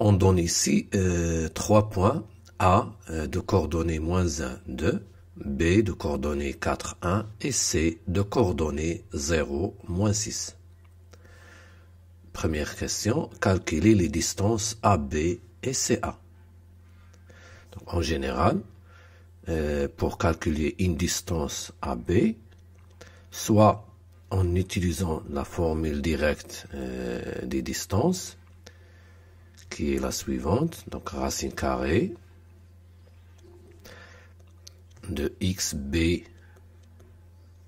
On donne ici 3 points. A de coordonnées -1, 2. B de coordonnées 4, 1. Et C de coordonnées 0, -6. Première question, calculer les distances AB et CA. Donc, en général, pour calculer une distance AB, soit en utilisant la formule directe des distances, qui est la suivante, donc racine carrée de xb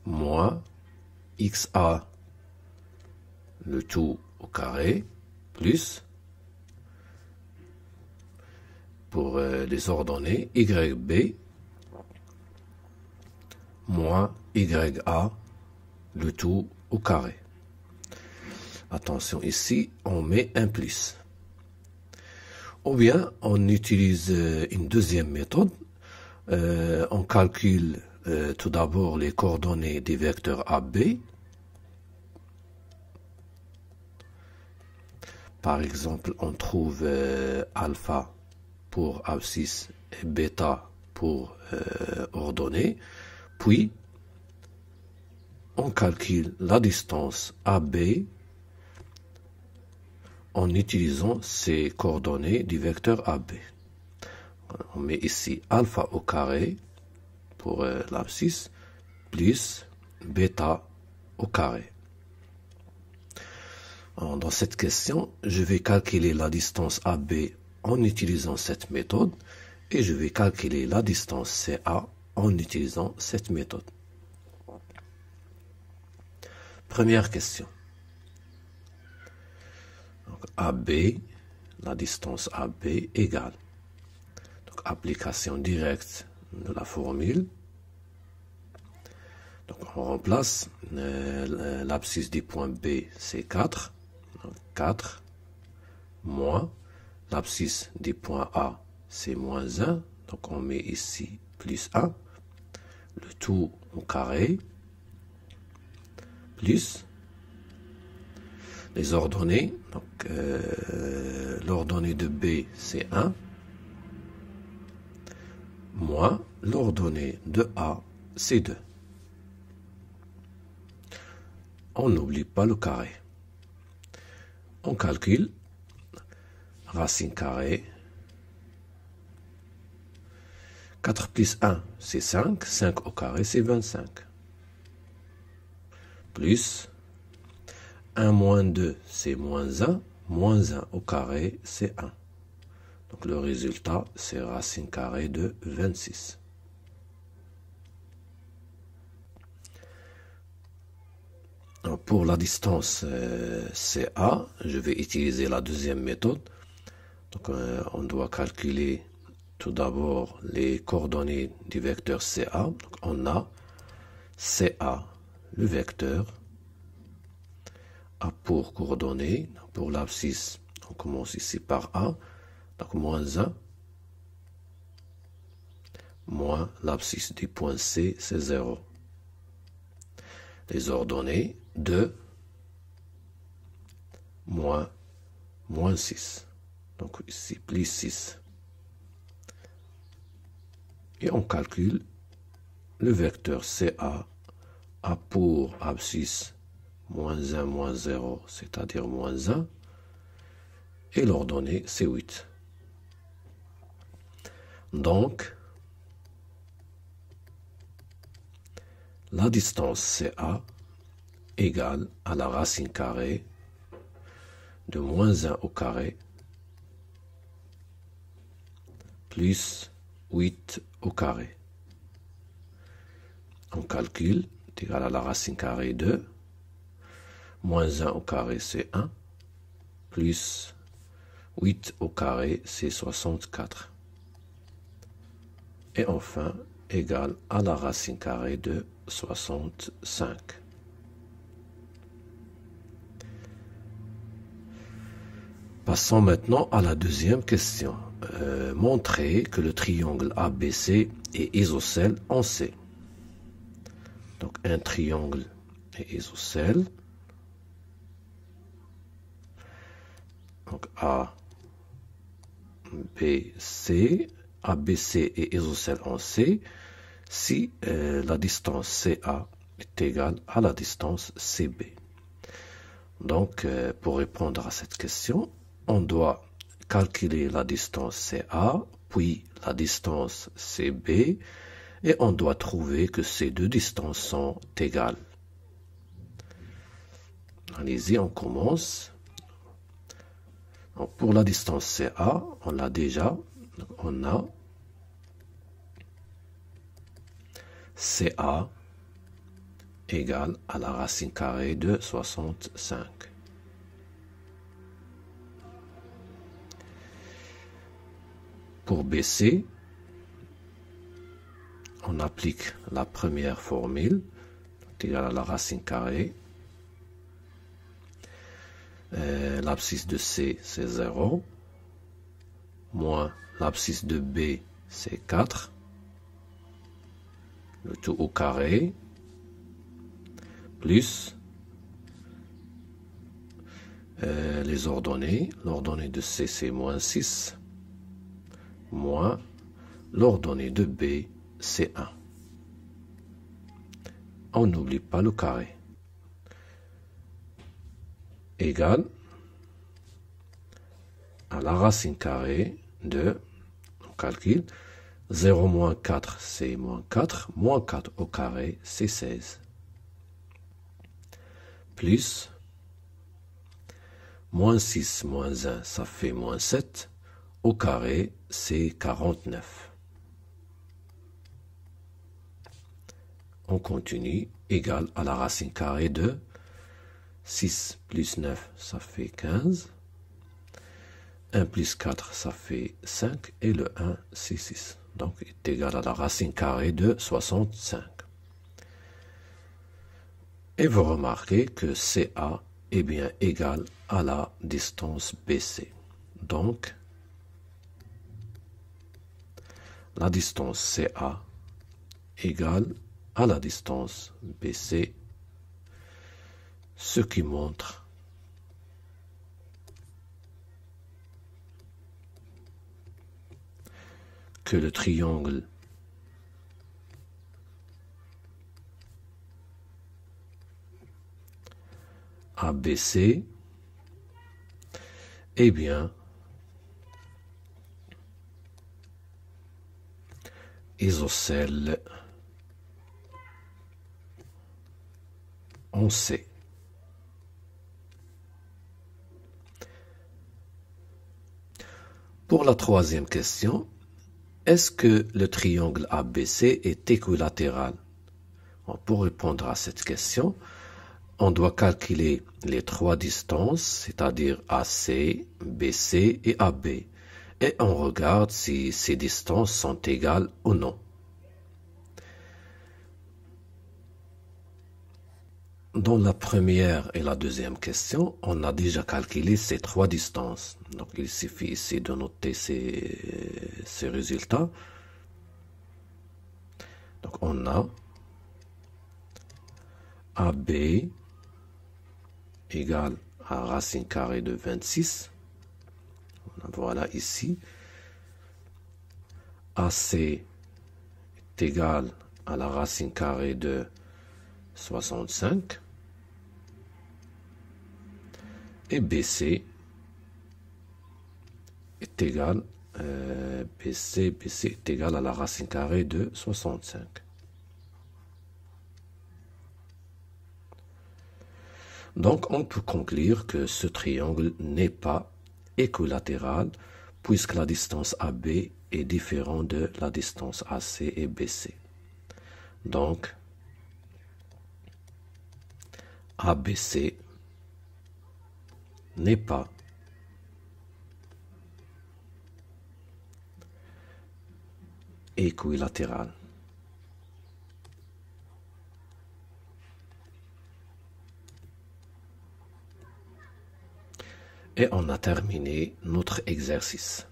moins xa, le tout au carré, plus, pour les ordonnées, yb moins ya, le tout au carré. Attention, ici, on met un plus. Ou bien, on utilise une deuxième méthode. On calcule tout d'abord les coordonnées des vecteurs AB. Par exemple, on trouve alpha pour abscisse et bêta pour ordonnée. Puis, on calcule la distance AB en utilisant ces coordonnées du vecteur AB. On met ici alpha au carré pour l'abscisse plus bêta au carré. Alors, dans cette question, je vais calculer la distance AB en utilisant cette méthode et je vais calculer la distance CA en utilisant cette méthode. Première question. Donc, AB, la distance AB égale. Donc, application directe de la formule. Donc, on remplace l'abscisse du point B, c'est 4. Donc, 4 moins l'abscisse du point A, c'est -1. Donc, on met ici plus 1. Le tout au carré. Plus les ordonnées. Donc, l'ordonnée de B, c'est 1. Moins l'ordonnée de A, c'est 2. On n'oublie pas le carré. On calcule racine carrée. 4 plus 1, c'est 5. 5 au carré, c'est 25. Plus 1 moins 2, c'est -1. Moins 1 au carré, c'est 1. Donc le résultat, c'est racine carrée de 26. Donc, pour la distance CA, je vais utiliser la deuxième méthode. Donc on doit calculer tout d'abord les coordonnées du vecteur CA. Donc, on a CA, le vecteur, a pour coordonnées, pour l'abscisse, on commence ici par A, donc -1, moins l'abscisse du point C, c'est 0. Les ordonnées, 2, moins -6. Donc ici, plus 6. Et on calcule le vecteur CA a pour abscisse -1, -0, c'est-à-dire -1. Et l'ordonnée, c'est 8. Donc, la distance CA égale à la racine carrée de -1 au carré plus 8 au carré. On calcule, est égal à la racine carrée de -1 au carré, c'est 1, plus 8 au carré, c'est 64. Et enfin, égal à la racine carrée de 65. Passons maintenant à la deuxième question. Montrer que le triangle ABC est isocèle en C. Donc un triangle est isocèle. Donc A, BC, ABC est isocèle en C si la distance CA est égale à la distance CB. Donc, pour répondre à cette question, on doit calculer la distance CA, puis la distance CB, et on doit trouver que ces deux distances sont égales. Allez-y, on commence. Donc, pour la distance CA, on l'a déjà. Donc, on a CA égale à la racine carrée de 65. Pour BC, on applique la première formule, égale à la racine carrée. L'abscisse de C, c'est 0, moins l'abscisse de B, c'est 4, le tout au carré, plus les ordonnées. L'ordonnée de C, c'est moins 6, moins l'ordonnée de B, c'est 1. On n'oublie pas le carré. Égale à la racine carrée de, on calcule, 0 moins 4, c'est moins 4, moins 4 au carré, c'est 16. Plus, moins 6, moins 1, ça fait moins 7, au carré, c'est 49. On continue, égale à la racine carrée de 6 plus 9, ça fait 15. 1 plus 4, ça fait 5. Et le 1, c'est 6. Donc, il est égal à la racine carrée de 65. Et vous remarquez que CA est bien égal à la distance BC. Donc, la distance CA égale à la distance BC, ce qui montre que le triangle ABC est bien isocèle en C. Pour la troisième question, est-ce que le triangle ABC est équilatéral? Pour répondre à cette question, on doit calculer les trois distances, c'est-à-dire AC, BC et AB, et on regarde si ces distances sont égales ou non. Dans la première et la deuxième question, on a déjà calculé ces trois distances. Donc, il suffit ici de noter ces résultats. Donc, on a AB égale à racine carrée de 26. Voilà ici. AC est égal à la racine carrée de 65. Et BC est égal, BC est égal à la racine carrée de 65. Donc, on peut conclure que ce triangle n'est pas équilatéral puisque la distance AB est différente de la distance AC et BC. Donc, ABC n'est pas équilatéral. Et on a terminé notre exercice.